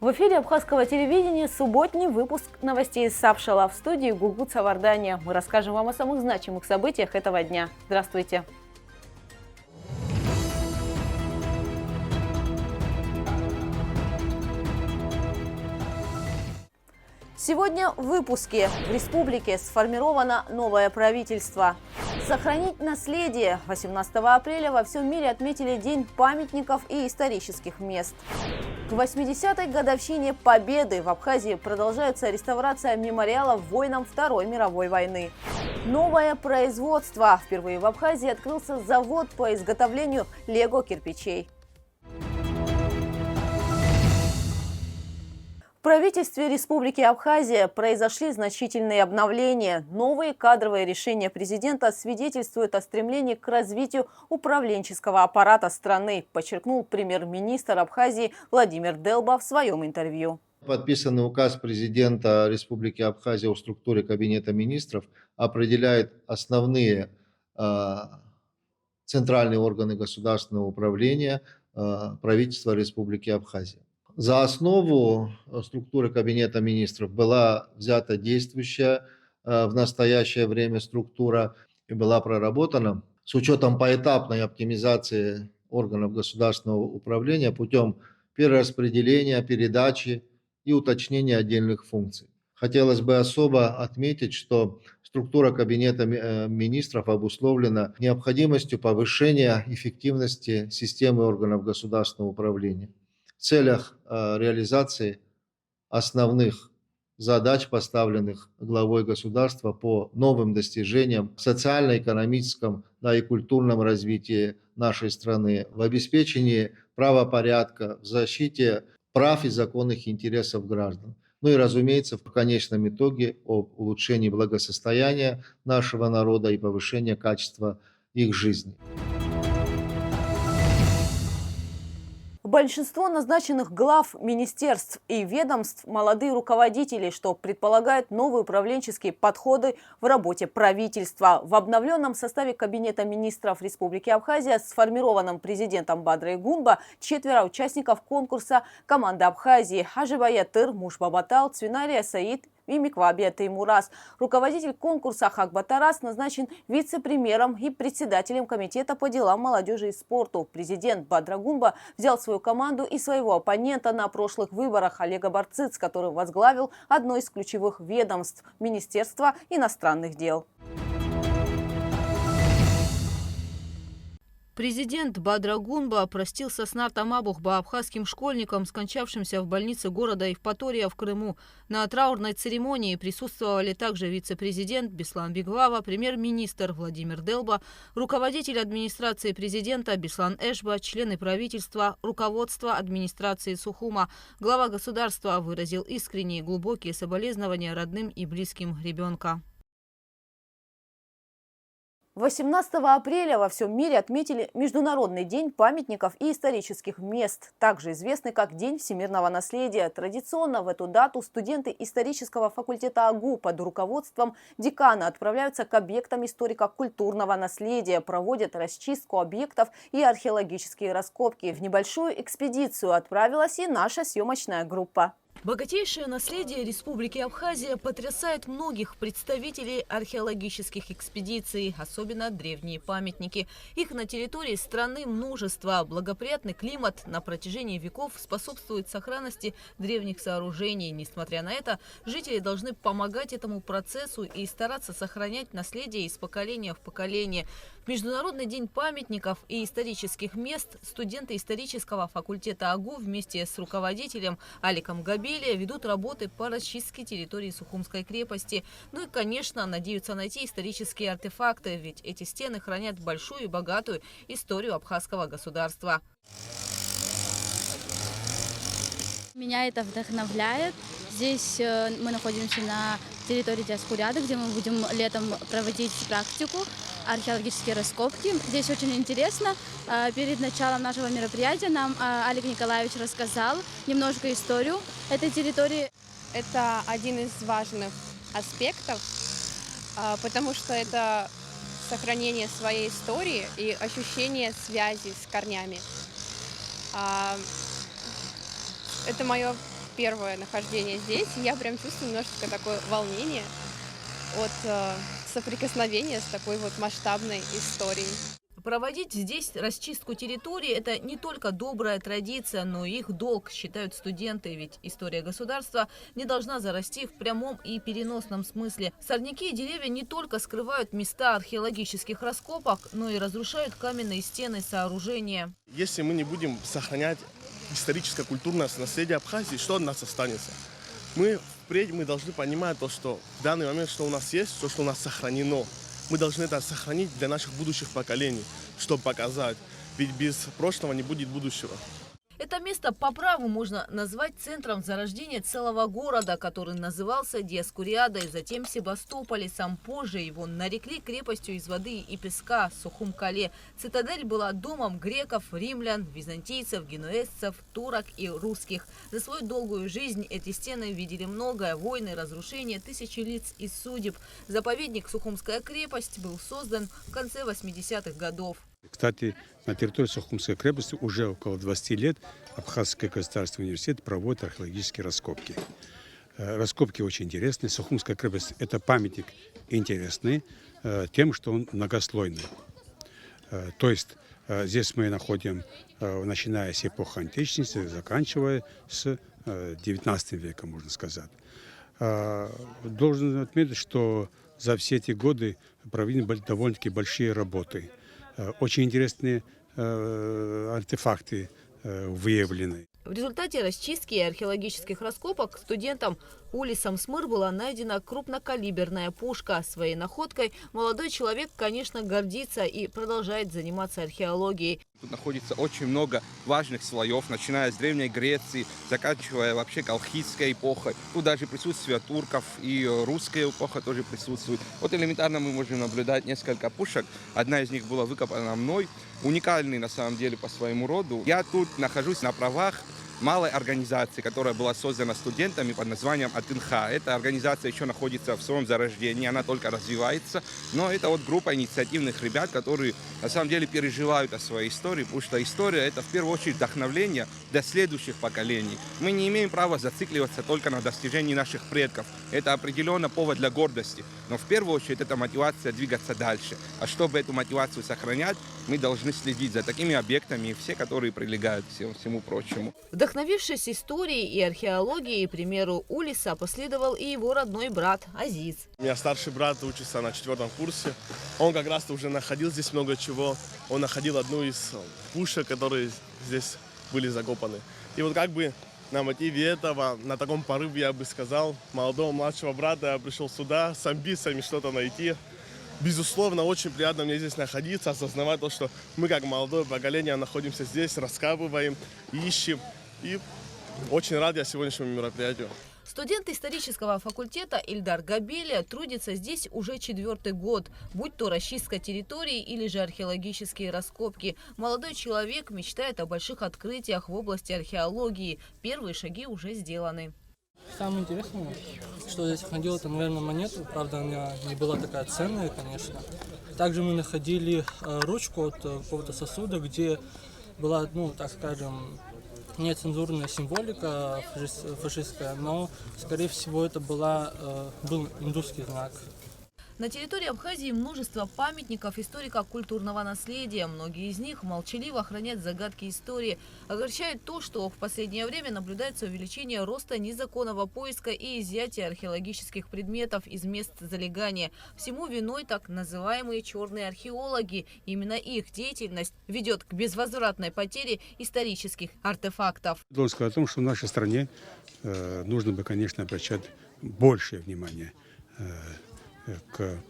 В эфире абхазского телевидения субботний выпуск новостей из Сапшала. В студии Гугут Савардания. Мы расскажем вам о самых значимых событиях этого дня. Здравствуйте! Сегодня в выпуске. В республике сформировано новое правительство. Сохранить наследие. 18 апреля во всем мире отметили День памятников и исторических мест. К 80-й годовщине Победы в Абхазии продолжается реставрация мемориалов воинам Второй мировой войны. Новое производство. Впервые в Абхазии открылся завод по изготовлению лего-кирпичей. В правительстве Республики Абхазия произошли значительные обновления. Новые кадровые решения президента свидетельствуют о стремлении к развитию управленческого аппарата страны, подчеркнул премьер-министр Абхазии Владимир Делба в своем интервью. Подписанный указ президента Республики Абхазия о структуре Кабинета министров определяет основные центральные органы государственного управления правительства Республики Абхазия. За основу структуры Кабинета министров была взята действующая в настоящее время структура и была проработана с учетом поэтапной оптимизации органов государственного управления путем перераспределения, передачи и уточнения отдельных функций. Хотелось бы особо отметить, что структура Кабинета министров обусловлена необходимостью повышения эффективности системы органов государственного управления в целях реализации основных задач, поставленных главой государства по новым достижениям в социально-экономическом, и культурном развитии нашей страны, в обеспечении правопорядка, в защите прав и законных интересов граждан. Ну и, разумеется, в конечном итоге об улучшении благосостояния нашего народа и повышении качества их жизни. Большинство назначенных глав министерств и ведомств – молодые руководители, что предполагает новые управленческие подходы в работе правительства. В обновленном составе Кабинета министров Республики Абхазия, сформированном президентом Бадрой Гунба, 4 участников конкурса команды Абхазии – Хажибая Тыр, Мушбабатал, Цвинария Саид и Миквабия Теймурас. Руководитель конкурса Хакбатарас назначен вице-премьером и председателем комитета по делам молодежи и спорту. Президент Бадра Гунба взял свою команду и своего оппонента на прошлых выборах Олега Барцыц, который возглавил одно из ключевых ведомств – Министерство иностранных дел. Президент Бадра Гунба простился с Нартом Абухба, абхазским школьником, скончавшимся в больнице города Евпатория в Крыму. На траурной церемонии присутствовали также вице-президент Беслан Беглава, премьер-министр Владимир Делба, руководитель администрации президента Беслан Эшба, члены правительства, руководство администрации Сухума. Глава государства выразил искренние и глубокие соболезнования родным и близким ребенка. 18 апреля во всем мире отметили Международный день памятников и исторических мест, также известный как День всемирного наследия. Традиционно в эту дату студенты исторического факультета АГУ под руководством декана отправляются к объектам историко-культурного наследия, проводят расчистку объектов и археологические раскопки. В небольшую экспедицию отправилась и наша съемочная группа. Богатейшее наследие Республики Абхазия потрясает многих представителей археологических экспедиций, особенно древние памятники. Их на территории страны множество. Благоприятный климат на протяжении веков способствует сохранности древних сооружений. Несмотря на это, жители должны помогать этому процессу и стараться сохранять наследие из поколения в поколение. В Международный день памятников и исторических мест студенты исторического факультета АГУ вместе с руководителем Аликом Габелия ведут работы по расчистке территории Сухумской крепости. Ну и, конечно, надеются найти исторические артефакты, ведь эти стены хранят большую и богатую историю абхазского государства. Меня это вдохновляет. Здесь мы находимся на территории Тяскуряда, где мы будем летом проводить практику, археологические раскопки. Здесь очень интересно. Перед началом нашего мероприятия нам Олег Николаевич рассказал немножко историю этой территории. Это один из важных аспектов, потому что это сохранение своей истории и ощущение связи с корнями. Это мое первое нахождение здесь, и я прям чувствую немножечко такое волнение от соприкосновения с такой вот масштабной историей. Проводить здесь расчистку территории – это не только добрая традиция, но и их долг, считают студенты. Ведь история государства не должна зарасти в прямом и переносном смысле. Сорняки и деревья не только скрывают места археологических раскопок, но и разрушают каменные стены сооружения. Если мы не будем сохранять историческое культурное наследие Абхазии, что от нас останется? Мы впредь должны понимать то, что в данный момент, что у нас есть, то, что у нас сохранено. Мы должны это сохранить для наших будущих поколений, чтобы показать. Ведь без прошлого не будет будущего. Это место по праву можно назвать центром зарождения целого города, который назывался Диоскуриадой, затем Себастополисом. Позже его нарекли крепостью из воды и песка Сухум-Кале. Цитадель была домом греков, римлян, византийцев, генуэзцев, турок и русских. За свою долгую жизнь эти стены видели многое: войны, разрушения, тысячи лиц и судеб. Заповедник Сухумская крепость был создан в конце 80-х годов. Кстати, на территории Сухумской крепости уже около 20 лет Абхазский государственный университет проводит археологические раскопки. Раскопки очень интересные. Сухумская крепость – это памятник интересный тем, что он многослойный. То есть здесь мы находим, начиная с эпохи античности, заканчивая с 19 веком, можно сказать. Должен отметить, что за все эти годы проведены довольно-таки большие работы. Очень интересные артефакты выявлены. В результате расчистки и археологических раскопок студентам Улисом Смыр была найдена крупнокалиберная пушка. Своей находкой молодой человек, конечно, гордится и продолжает заниматься археологией. Тут находится очень много важных слоев, начиная с Древней Греции, заканчивая вообще колхидской эпохой. Тут даже присутствие турков, и русская эпоха тоже присутствует. Вот элементарно мы можем наблюдать несколько пушек. Одна из них была выкопана мной. Уникальный на самом деле по своему роду. Я тут нахожусь на правах малой организации, которая была создана студентами под названием АТНХ. Эта организация еще находится в своем зарождении, она только развивается. Но это вот группа инициативных ребят, которые на самом деле переживают о своей истории, потому что история – это в первую очередь вдохновление для следующих поколений. Мы не имеем права зацикливаться только на достижении наших предков. Это определенно повод для гордости. Но в первую очередь это мотивация двигаться дальше. А чтобы эту мотивацию сохранять, мы должны следить за такими объектами и все, которые прилегают к всему прочему. Вдохновившись историей и археологией, примеру Улиса последовал и его родной брат Азиз. У меня старший брат учится на 4-м курсе. Он как раз уже находил здесь много чего. Он находил одну из пушек, которые здесь были закопаны. И вот как бы на мотиве этого, на таком порыве, я бы сказал, молодого младшего брата я пришел сюда с амбициями что-то найти. Безусловно, очень приятно мне здесь находиться, осознавать то, что мы как молодое поколение находимся здесь, раскапываем, ищем. И очень рад я сегодняшнему мероприятию. Студент исторического факультета Ильдар Габелия трудится здесь уже 4-й год. Будь то расчистка территории или же археологические раскопки. Молодой человек мечтает о больших открытиях в области археологии. Первые шаги уже сделаны. Самое интересное, что здесь находил, это, наверное, монету. Правда, она не была такая ценная, конечно. Также мы находили ручку от какого-то сосуда, где была, так скажем, нецензурная символика фашистская, но, скорее всего, это был индусский знак. На территории Абхазии множество памятников историко-культурного наследия. Многие из них молчаливо хранят загадки истории. Огорчает то, что в последнее время наблюдается увеличение роста незаконного поиска и изъятия археологических предметов из мест залегания. Всему виной так называемые черные археологи. Именно их деятельность ведет к безвозвратной потере исторических артефактов. Должен сказать о том, что в нашей стране нужно бы, конечно, обращать большее внимание к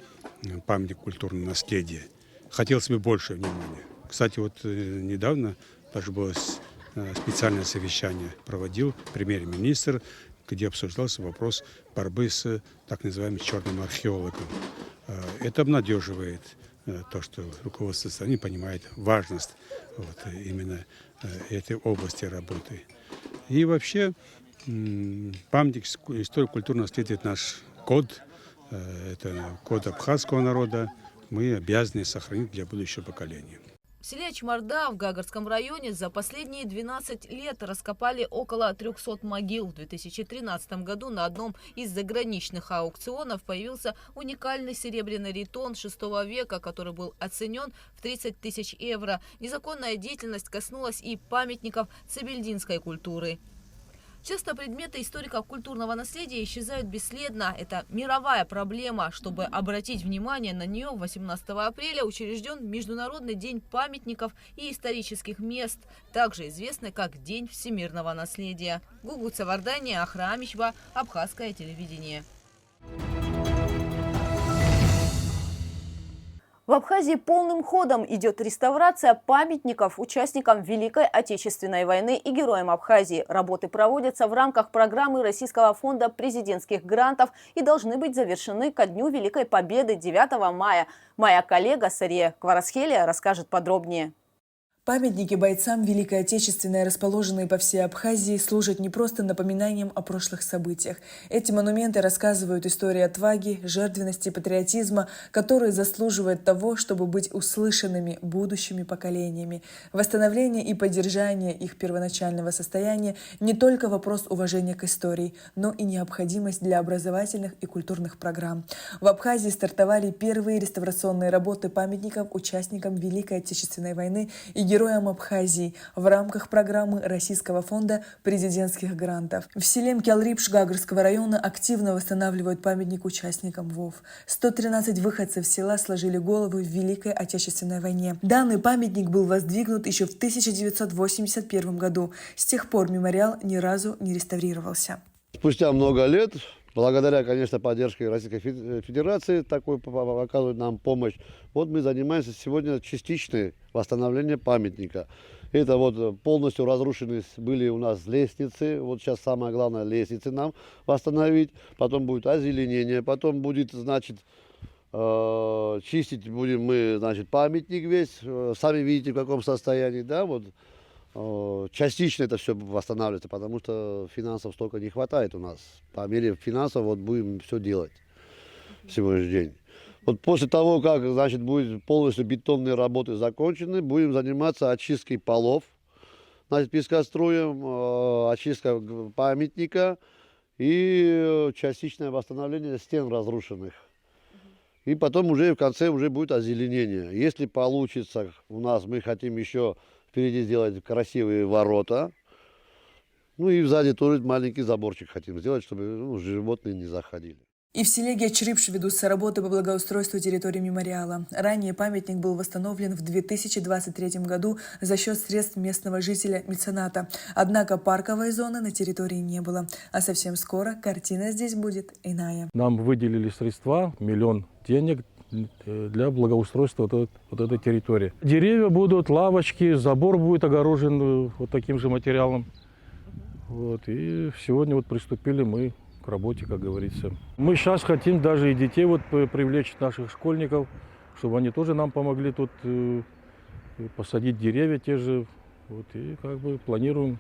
памятнику культурного наследия. Хотелось бы больше внимания. Кстати, вот недавно даже было специальное совещание, проводил премьер-министр, где обсуждался вопрос борьбы с так называемым черным археологом. Это обнадеживает то, что руководство страны понимает важность именно этой области работы. И вообще памятник истории культурного наследия – это наш код. Это код абхазского народа, мы обязаны сохранить для будущего поколения. В селе Чмарда в Гагарском районе за последние 12 лет раскопали около 300 могил. В 2013 году на одном из заграничных аукционов появился уникальный серебряный ритон VI века, который был оценен в 30 тысяч евро. Незаконная деятельность коснулась и памятников цибельдинской культуры. Часто предметы историко-культурного наследия исчезают бесследно. Это мировая проблема. Чтобы обратить внимание на нее, 18 апреля учрежден Международный день памятников и исторических мест, также известный как День всемирного наследия. Гугуца Вардания, Ахра Амичба, Абхазское телевидение. В Абхазии полным ходом идет реставрация памятников участникам Великой Отечественной войны и героям Абхазии. Работы проводятся в рамках программы Российского фонда президентских грантов и должны быть завершены ко Дню Великой Победы 9 мая. Моя коллега Сария Кварасхелия расскажет подробнее. Памятники бойцам Великой Отечественной, расположенные по всей Абхазии, служат не просто напоминанием о прошлых событиях. Эти монументы рассказывают истории отваги, жертвенности и патриотизма, которые заслуживают того, чтобы быть услышанными будущими поколениями. Восстановление и поддержание их первоначального состояния не только вопрос уважения к истории, но и необходимость для образовательных и культурных программ. В Абхазии стартовали первые реставрационные работы памятников участникам Великой Отечественной войны и героям Абхазии в рамках программы Российского фонда президентских грантов. В селе Мкялрипш Гагарского района активно восстанавливают памятник участникам ВОВ. 113 выходцев села сложили головы в Великой Отечественной войне. Данный памятник был воздвигнут еще в 1981 году. С тех пор мемориал ни разу не реставрировался. Спустя много лет, благодаря, конечно, поддержке Российской Федерации, такой оказывает нам помощь, вот мы занимаемся сегодня частичным восстановлением памятника. Это вот полностью разрушены были у нас лестницы, вот сейчас самое главное лестницы нам восстановить, потом будет озеленение, потом будет, значит, чистить будем мы, значит, памятник весь, сами видите в каком состоянии, да, вот. Частично это все восстанавливается, потому что финансов столько не хватает у нас. По мере финансов вот будем все делать сегодняшний день. Вот после того, как, значит, будет полностью бетонные работы закончены, будем заниматься очисткой полов, значит, пескоструем, очистка памятника и частичное восстановление стен разрушенных. И потом уже в конце уже будет озеленение. Если получится у нас, мы хотим еще впереди сделать красивые ворота. Ну и сзади тоже маленький заборчик хотим сделать, чтобы животные не заходили. И в селе Гечрипш ведутся работы по благоустройству территории мемориала. Ранее памятник был восстановлен в 2023 году за счет средств местного жителя-мецената. Однако парковой зоны на территории не было. А совсем скоро картина здесь будет иная. Нам выделили средства, 1 миллион денег для благоустройства вот этой территории. Деревья будут, лавочки, забор будет огорожен вот таким же материалом. Вот. И сегодня вот приступили мы к работе, как говорится. Мы сейчас хотим даже и детей вот привлечь, наших школьников, чтобы они тоже нам помогли тут посадить деревья те же. Вот. И как бы планируем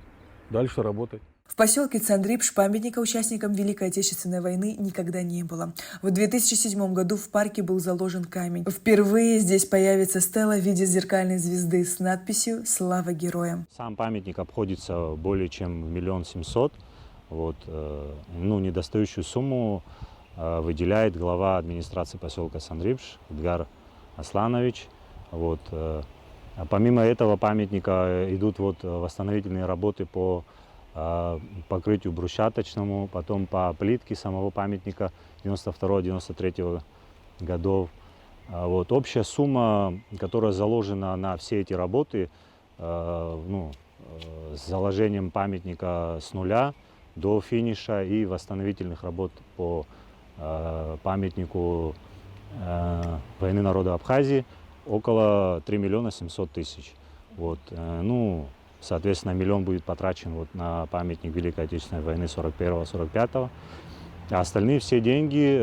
дальше работать. В поселке Цандрипш памятника участникам Великой Отечественной войны никогда не было. В 2007 году в парке был заложен камень. Впервые здесь появится стела в виде зеркальной звезды с надписью «Слава героям». Сам памятник обходится более чем 1 700 000. Вот, недостающую сумму выделяет глава администрации поселка Цандрипш Эдгар Асланович. Вот, помимо этого памятника идут вот восстановительные работы по покрытию брусчаточному, потом по плитке самого памятника 92-93 годов. Вот, общая сумма, которая заложена на все эти работы, с заложением памятника с нуля до финиша и восстановительных работ по памятнику войны народа Абхазии, около 3 700 000. Вот, соответственно, 1 миллион будет потрачен вот на памятник Великой Отечественной войны 41-45. А остальные все деньги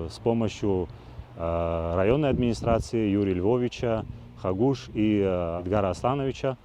с помощью районной администрации Юрия Львовича, Хагуш и Эдгара Аслановича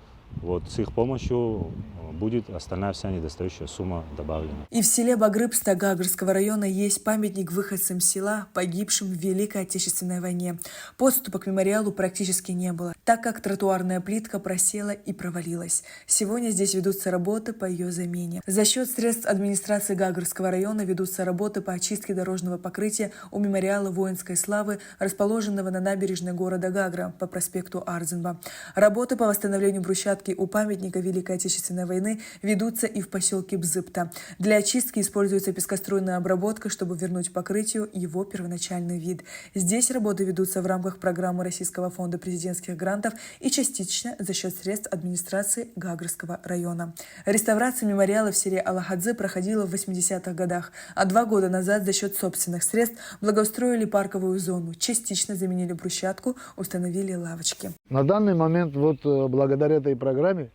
Вот с их помощью будет остальная вся недостающая сумма добавлена. И в селе Багрыбста Гагрского района есть памятник выходцам села, погибшим в Великой Отечественной войне. Подступа к мемориалу практически не было, так как тротуарная плитка просела и провалилась. Сегодня здесь ведутся работы по ее замене. За счет средств администрации Гагрского района ведутся работы по очистке дорожного покрытия у мемориала воинской славы, расположенного на набережной города Гагра по проспекту Арзенба. Работы по восстановлению брусчатки у памятника Великой Отечественной войны ведутся и в поселке Бзыпта. Для очистки используется пескоструйная обработка, чтобы вернуть покрытию его первоначальный вид. Здесь работы ведутся в рамках программы Российского фонда президентских грантов и частично за счет средств администрации Гагрского района. Реставрация мемориала в селе Алахадзе проходила в 80-х годах, а 2 года назад за счет собственных средств благоустроили парковую зону, частично заменили брусчатку, установили лавочки. На данный момент благодаря этой программе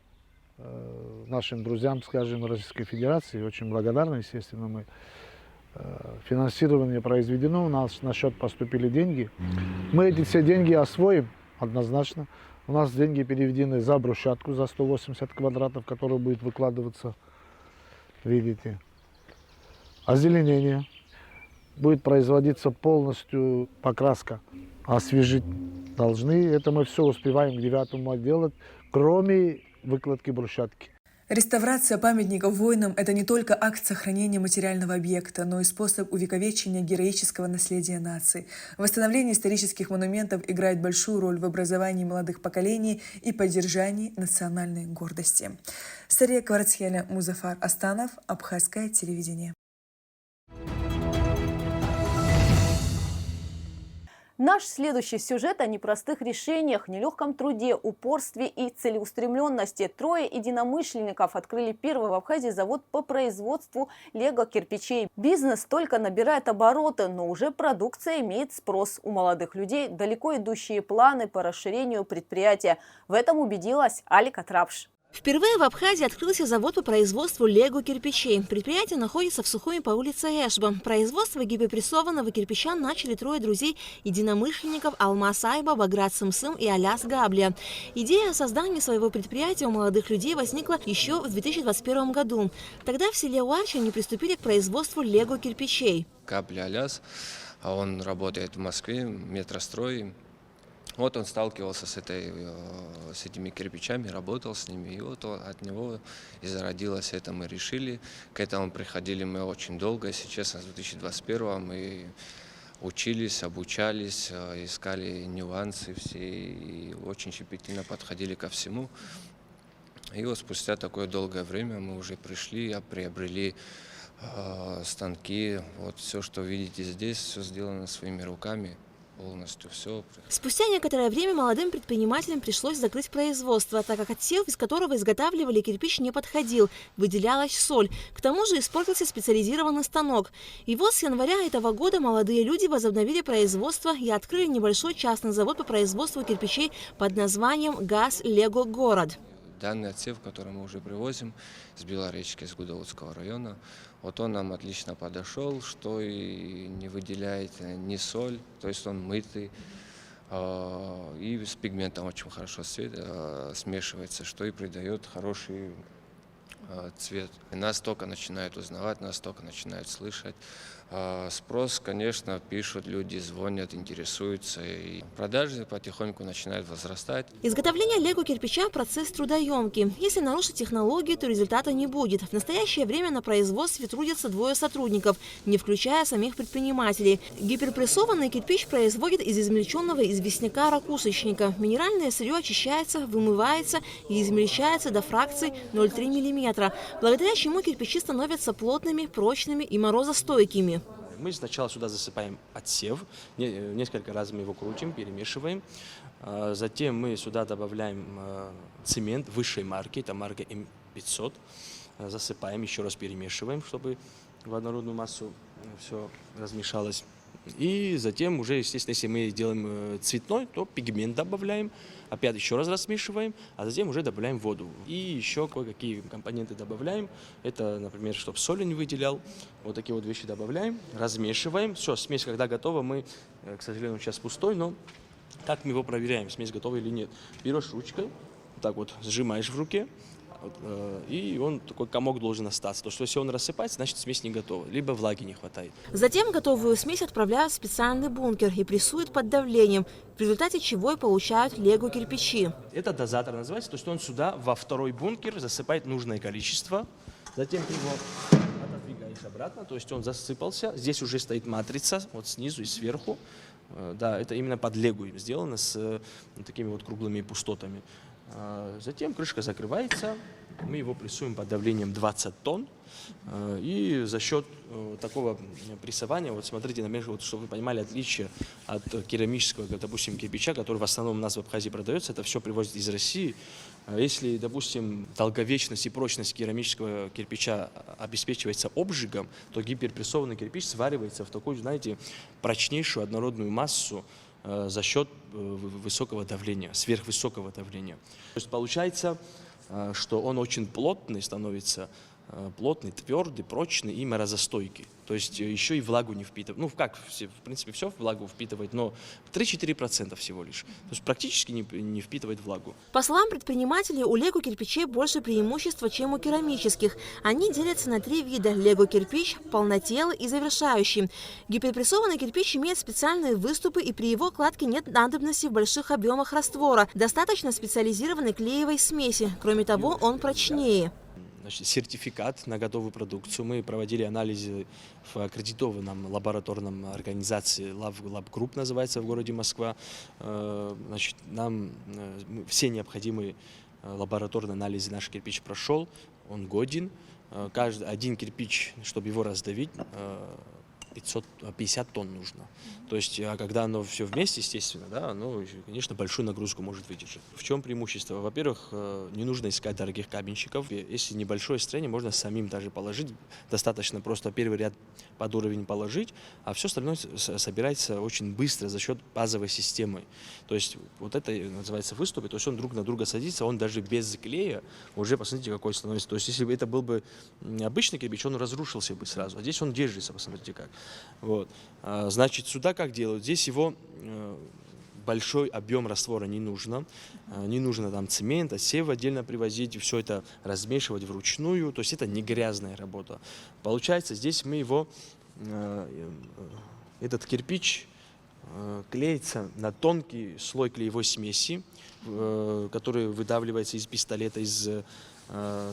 нашим друзьям, скажем, Российской Федерации, очень благодарны, естественно, мы. Финансирование произведено, у нас на счет поступили деньги. Мы эти все деньги освоим однозначно. У нас деньги переведены за брусчатку, за 180 квадратов, которая будет выкладываться, видите. Озеленение. Будет производиться полностью покраска. Освежить должны. Это мы все успеваем к 9-му делать, кроме выкладки брусчатки. Реставрация памятников воинам – это не только акт сохранения материального объекта, но и способ увековечения героического наследия нации. Восстановление исторических монументов играет большую роль в образовании молодых поколений и поддержании национальной гордости. Сария Кварцхеля, Музафар Астанов, Абхазское телевидение. Наш следующий сюжет о непростых решениях, нелегком труде, упорстве и целеустремленности. 3 единомышленников открыли первый в Абхазии завод по производству лего-кирпичей. Бизнес только набирает обороты, но уже продукция имеет спрос. У молодых людей далеко идущие планы по расширению предприятия. В этом убедилась Алика Трапш. Впервые в Абхазии открылся завод по производству лего-кирпичей. Предприятие находится в Сухуми по улице Эшба. Производство гипопрессованного кирпича начали 3 друзей-единомышленников Алмаз Айба, Баграт Сымсым и Аляс Габлия. Идея о создании своего предприятия у молодых людей возникла еще в 2021 году. Тогда в селе Уарчи они приступили к производству лего-кирпичей. Габля Аляс, он работает в Москве, метрострой. Вот он сталкивался с этими кирпичами, работал с ними, и вот от него и зародилось это. Мы решили, к этому приходили мы очень долго, если честно, с 2021 мы учились, обучались, искали нюансы все, и очень щепетильно подходили ко всему. И вот спустя такое долгое время мы уже пришли, приобрели станки, вот все, что видите здесь, все сделано своими руками. Полностью все. Спустя некоторое время молодым предпринимателям пришлось закрыть производство, так как отсев, из которого изготавливали кирпич, не подходил, выделялась соль. К тому же испортился специализированный станок. И вот с января этого года молодые люди возобновили производство и открыли небольшой частный завод по производству кирпичей под названием «ГАЗ Лего Город». Данный отсев, который мы уже привозим с Белоречки, с Гудаутского района, вот он нам отлично подошел, что и не выделяет ни соль, то есть он мытый, и с пигментом очень хорошо смешивается, что и придает хороший цвет. И нас только начинают узнавать, нас только начинают слышать. Спрос, конечно, пишут люди, звонят, интересуются, и продажи потихоньку начинают возрастать. Изготовление лего-кирпича – процесс трудоемкий. Если нарушить технологии, то результата не будет. В настоящее время на производстве трудятся 2 сотрудников, не включая самих предпринимателей. Гиперпрессованный кирпич производят из измельченного известняка-ракушечника. Минеральное сырье очищается, вымывается и измельчается до фракций 0,3 мм, благодаря чему кирпичи становятся плотными, прочными и морозостойкими. Мы сначала сюда засыпаем отсев, несколько раз мы его крутим, перемешиваем. Затем мы сюда добавляем цемент высшей марки, это марка М500. Засыпаем, еще раз перемешиваем, чтобы в однородную массу все размешалось. И затем уже, естественно, если мы делаем цветной, то пигмент добавляем, опять еще раз размешиваем, а затем уже добавляем воду. И еще кое-какие компоненты добавляем. Это, например, чтобы соль не выделял. Вот такие вот вещи добавляем, размешиваем. Все, смесь, когда готова, мы, к сожалению, сейчас пустой, но как мы его проверяем, смесь готова или нет? Берешь ручкой, так вот сжимаешь в руке, и он такой комок должен остаться. Потому что если он рассыпается, значит смесь не готова, либо влаги не хватает. Затем готовую смесь отправляют в специальный бункер и прессуют под давлением, в результате чего и получают лего-кирпичи. Это дозатор называется, то есть он сюда во второй бункер засыпает нужное количество, затем ты его отодвигаешь обратно, то есть он засыпался. Здесь уже стоит матрица, вот снизу и сверху. Да, это именно под лего сделано с такими вот круглыми пустотами. Затем крышка закрывается, мы его прессуем под давлением 20 тонн. И за счет такого прессования, вот смотрите, например, вот, чтобы вы понимали отличие от керамического, допустим, кирпича, который в основном у нас в Абхазии продается, это все привозят из России. Если, допустим, долговечность и прочность керамического кирпича обеспечивается обжигом, то гиперпрессованный кирпич сваривается в такую, знаете, прочнейшую однородную массу за счет высокого давления, сверхвысокого давления. То есть получается, что он очень плотный становится, плотный, твердый, прочный и морозостойкий. То есть еще и влагу не впитывает. Ну, как, в принципе, все влагу впитывает, но 3-4% всего лишь. То есть практически не впитывает влагу. По словам предпринимателей, у лего-кирпичей больше преимущества, чем у керамических. Они делятся на 3 вида – лего-кирпич, полнотелый и завершающий. Гиперпрессованный кирпич имеет специальные выступы, и при его кладке нет надобности в больших объемах раствора. Достаточно специализированной клеевой смеси. Кроме того, он прочнее. Значит, сертификат на готовую продукцию. Мы проводили анализы в аккредитованном лабораторном организации Lab Group, называется, в городе Москва. Значит, нам все необходимые лабораторные анализы наш кирпич прошел, он годен. Один кирпич, чтобы его раздавить, 50 тонн нужно. То есть, а когда оно все вместе, естественно, да, оно, конечно, большую нагрузку может выдержать. В чем преимущество? Во-первых, не нужно искать дорогих каменщиков. Если небольшое строение, можно самим даже положить. Достаточно просто первый ряд под уровень положить, а все остальное собирается очень быстро за счет базовой системы. То есть, вот это называется выступы, то есть он друг на друга садится, он даже без клея уже, посмотрите, какой становится. То есть, если бы это был бы обычный кирпич, он разрушился бы сразу, а здесь он держится, посмотрите как. Вот. Значит, сюда как делают? Здесь его большой объем раствора не нужно. Не нужно там цемент, отсев отдельно привозить, все это размешивать вручную. То есть это не грязная работа. Получается, здесь мы его, этот кирпич клеится на тонкий слой клеевой смеси, который выдавливается из пистолета, из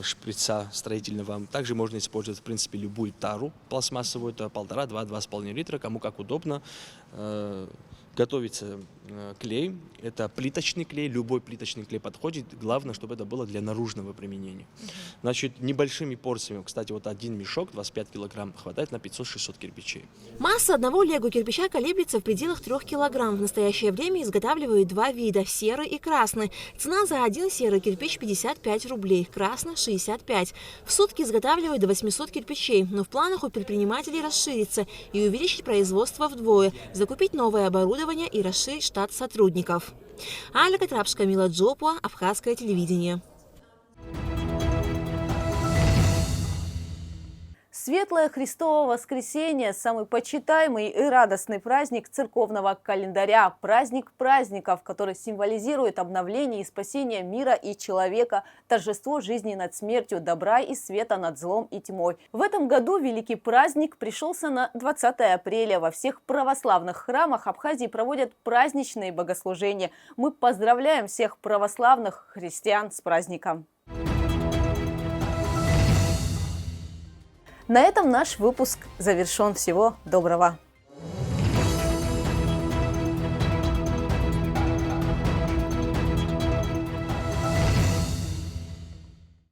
шприца строительного. Также можно использовать, в принципе, любую тару пластмассовую, это 1,5, 2, 2,5 литра, кому как удобно. Готовится клей, это плиточный клей, любой плиточный клей подходит, главное, чтобы это было для наружного применения. Значит, небольшими порциями, кстати, вот один мешок, 25 килограмм, хватает на 500-600 кирпичей. Масса одного лего-кирпича колеблется в пределах 3 килограмм. В настоящее время изготавливают 2 вида – серый и красный. Цена за один серый кирпич 55 рублей, красный – 65. В сутки изготавливают до 800 кирпичей, но в планах у предпринимателей расшириться и увеличить производство вдвое, закупить новое оборудование и расширить штат сотрудников. Аля Катрапш, Камила Джопуа, Абхазское телевидение. Светлое Христово воскресенье – самый почитаемый и радостный праздник церковного календаря. Праздник праздников, который символизирует обновление и спасение мира и человека, торжество жизни над смертью, добра и света над злом и тьмой. В этом году великий праздник пришелся на 20 апреля. Во всех православных храмах Абхазии проводят праздничные богослужения. Мы поздравляем всех православных христиан с праздником. На этом наш выпуск завершен. Всего доброго!